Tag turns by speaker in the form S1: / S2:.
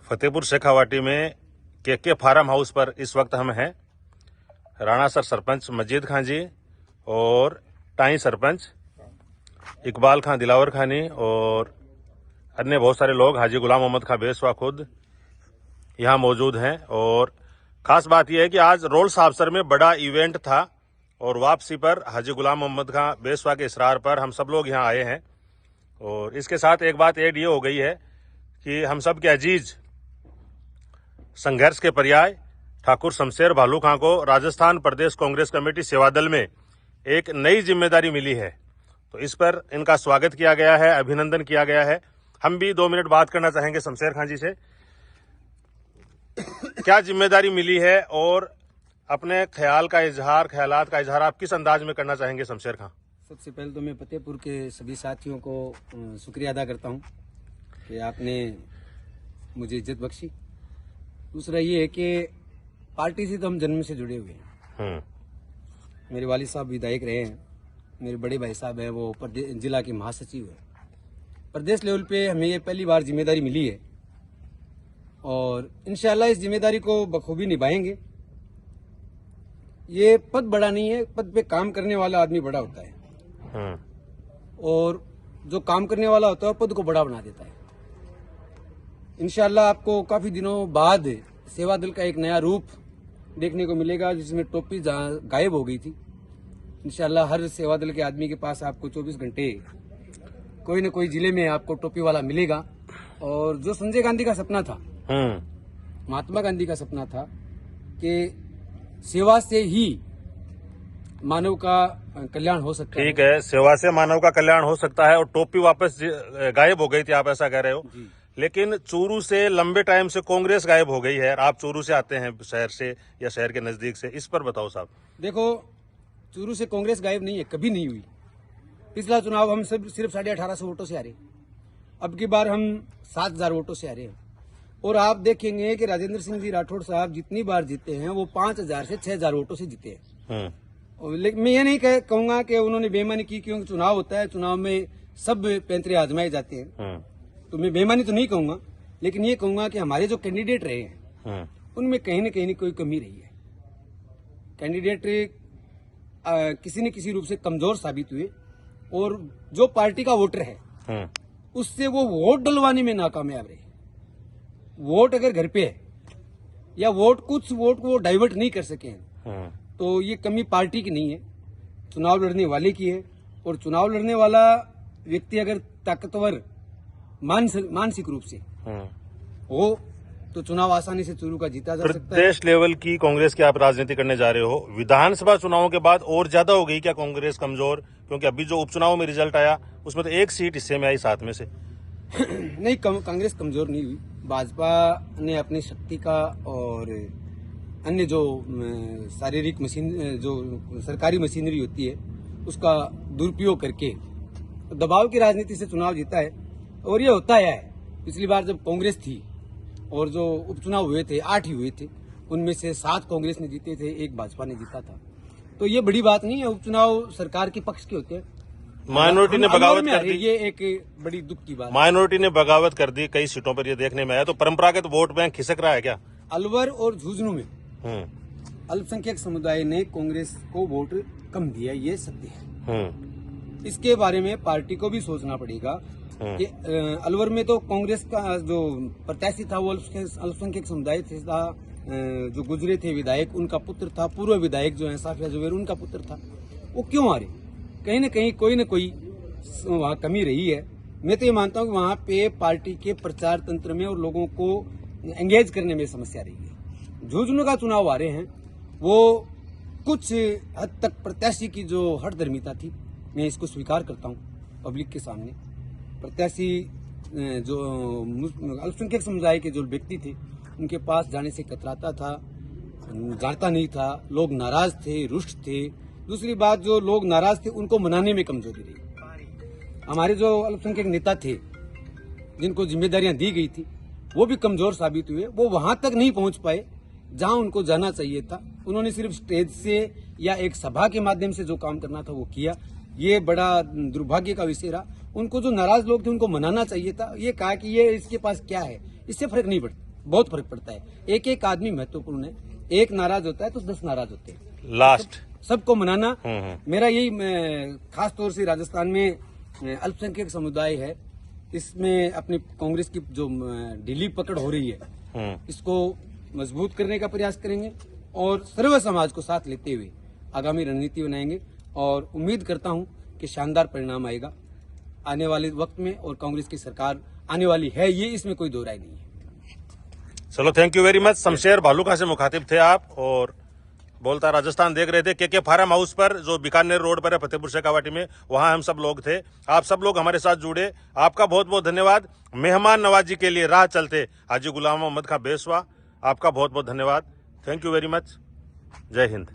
S1: फतेहपुर शेखावाटी में के farm house पर इस वक्त हम हैं। राणा सर सरपंच मजीद खान जी और टाई सरपंच इकबाल खान दिलावर खानी और अन्य बहुत सारे लोग, हाजी गुलाम मोहम्मद खां बेसवा खुद यहाँ मौजूद हैं। और खास बात यह है कि आज रोल्स ऑफिसर में बड़ा इवेंट था और वापसी पर हाजी गुलाम मोहम्मद खां बेसवा के इसरार पर हम सब लोग यहाँ आए हैं। और इसके साथ एक बात ऐड ये हो गई है कि हम सब के अजीज संघर्ष के पर्याय ठाकुर शमशेर भालू खां को राजस्थान प्रदेश कांग्रेस कमेटी सेवादल में एक नई जिम्मेदारी मिली है। तो इस पर इनका स्वागत किया गया है, अभिनंदन किया गया है। हम भी 2 मिनट बात करना चाहेंगे शमशेर खां जी से। क्या जिम्मेदारी मिली है और अपने ख्यालात का इजहार आप किस अंदाज में करना चाहेंगे शमशेर खां?
S2: सबसे पहले तो मैं फतेहपुर के सभी साथियों को शुक्रिया अदा करता हूं कि आपने मुझे इज्जत बख्शी। दूसरा ये है कि पार्टी से तो हम जन्म से जुड़े हुए हैं। मेरे वालिद साहब विधायक रहे हैं, मेरे बड़े भाई साहब हैं वो जिला के महासचिव हैं। प्रदेश लेवल पे हमें ये पहली बार जिम्मेदारी मिली है और इंशाल्लाह इस जिम्मेदारी को बखूबी निभाएंगे। ये पद बड़ा नहीं है, पद पे काम करने वाला आदमी बड़ा होता है और जो काम करने वाला होता है पद को बड़ा बना देता है। इंशाल्लाह आपको काफी दिनों बाद सेवा दल का एक नया रूप देखने को मिलेगा जिसमें टोपी गायब हो गई थी। इंशाल्लाह हर सेवा दल के आदमी के पास आपको 24 घंटे कोई न कोई जिले में आपको टोपी वाला मिलेगा। और जो संजय गांधी का सपना था, महात्मा गांधी का सपना था कि सेवा से ही मानव का कल्याण हो सकता है।
S1: ठीक है, सेवा से मानव का कल्याण हो सकता है और टोपी वापस गायब हो गई थी, आप ऐसा कह रहे हो। लेकिन चूरू से लंबे टाइम से कांग्रेस गायब हो गई है। आप चूरू से आते हैं, शहर से या शहर के नजदीक से, इस पर बताओ साहब।
S2: देखो, चूरू से कांग्रेस गायब नहीं है, कभी नहीं हुई। पिछला चुनाव हम सब सिर्फ 1850 वोटों से हारे, अब की बार हम 7000 वोटों से हारे हैं। और आप देखेंगे कि राजेंद्र सिंह जी राठौड़ साहब जितनी बार जीते हैं वो 5000 से 6000 वोटों से जीते हैं। लेकिन मैं ये नहीं कहूंगा कि उन्होंने बेईमानी की, क्योंकि चुनाव होता है, चुनाव में सब पैंतरे आजमाए जाते हैं। तो मैं बेईमानी तो नहीं कहूंगा, लेकिन ये कहूंगा कि हमारे जो कैंडिडेट रहे हैं उनमें कहीं न कहीं कोई कमी रही है। कैंडिडेट किसी न किसी रूप से कमजोर साबित हुए और जो पार्टी का वोटर है उससे वो वोट डलवाने में नाकामयाब रहे। वोट अगर घर पे है या कुछ वोट को वो डाइवर्ट नहीं कर सके हैं तो ये कमी पार्टी की नहीं है, चुनाव लड़ने वाले की है। और चुनाव लड़ने वाला व्यक्ति अगर ताकतवर मानसिक रूप से हो तो चुनाव आसानी से चूरू का जीता जा सकता है।
S1: प्रदेश लेवल की कांग्रेस की आप राजनीति करने जा रहे हो, विधानसभा चुनावों के बाद और ज्यादा हो गई क्या कांग्रेस कमजोर? क्योंकि अभी जो उपचुनाव में रिजल्ट आया उसमें तो 1 सीट हिस्से में आई 7 में से।
S2: नहीं, कांग्रेस कमजोर नहीं हुई। भाजपा ने अपनी शक्ति का और अन्य जो शारीरिक मशीन, जो सरकारी मशीनरी होती है, उसका दुरुपयोग करके दबाव की राजनीति से चुनाव जीता है। और ये होता है, पिछली बार जब कांग्रेस थी और जो उपचुनाव हुए थे 8 ही हुए थे, उनमें से 7 कांग्रेस ने जीते थे, 1 भाजपा ने जीता था। तो ये बड़ी बात नहीं है, उपचुनाव सरकार के पक्ष के होते हैं।
S1: माइनॉरिटी ने बगावत कर दी,
S2: ये एक बड़ी दुख की बात।
S1: माइनॉरिटी ने बगावत कर दी कई सीटों पर, ये देखने में आया। तो परंपरागत वोट बैंक खिसक रहा है क्या?
S2: अलवर और झुंझुनू में अल्पसंख्यक समुदाय ने कांग्रेस को वोट कम दिया, ये सत्य है। इसके बारे में पार्टी को भी सोचना पड़ेगा कि अलवर में तो कांग्रेस का जो प्रत्याशी था वो अल्पसंख्यक समुदाय था, जो गुजरे थे विधायक उनका पुत्र था, पूर्व विधायक जो है साफिया जुबैर उनका पुत्र था। वो क्यों हारे? कहीं न कहीं कोई न कोई वहाँ कमी रही है। मैं तो ये मानता हूँ कि वहाँ पे पार्टी के प्रचार तंत्र में और लोगों को एंगेज करने में समस्या रही है। झुंझुनू का चुनाव आ रहे हैं, वो कुछ हद तक प्रत्याशी की जो हठधर्मिता थी, मैं इसको स्वीकार करता हूँ पब्लिक के सामने। प्रत्याशी जो अल्पसंख्यक समुदाय के जो व्यक्ति थे उनके पास जाने से कतराता था, जाता नहीं था, लोग नाराज थे, रुष्ट थे। दूसरी बात, जो लोग नाराज थे उनको मनाने में कमजोरी रही। हमारे जो अल्पसंख्यक नेता थे जिनको जिम्मेदारियां दी गई थी वो भी कमजोर साबित हुए। वो वहां तक नहीं पहुंच पाए जहां उनको जाना चाहिए था। उन्होंने सिर्फ स्टेज से या एक सभा के माध्यम से जो काम करना था वो किया। ये बड़ा दुर्भाग्य का विषय रहा। उनको जो नाराज लोग थे उनको मनाना चाहिए था। ये कहा कि ये इसके पास क्या है, इससे फर्क नहीं पड़ता। बहुत फर्क पड़ता है। एक एक आदमी महत्वपूर्ण है, एक नाराज होता है तो 10 नाराज होते हैं।
S1: लास्ट
S2: सबको मनाना मेरा यही खास तौर से राजस्थान में अल्पसंख्यक समुदाय है, इसमें अपनी कांग्रेस की जो ढीली पकड़ हो रही है इसको मजबूत करने का प्रयास करेंगे और सर्व समाज को साथ लेते हुए आगामी रणनीति बनाएंगे और उम्मीद करता हूं कि शानदार परिणाम आएगा आने वाले वक्त में और कांग्रेस की सरकार आने वाली है, ये इसमें कोई दो राय नहीं है।
S1: चलो, thank you very much. Shamsher Bhaluka से मुखातिब थे आप और बोलता राजस्थान देख रहे थे। के फार्म हाउस पर जो बीकानेर रोड पर है फतेहपुर शेखावाटी में, वहां हम सब लोग थे। आप सब लोग हमारे साथ जुड़े, आपका बहुत बहुत धन्यवाद। मेहमान नवाजी के लिए राह चलते हाजी गुलाम मोहम्मद खां बेसवा, आपका बहुत बहुत धन्यवाद। Thank you very much. जय हिंद।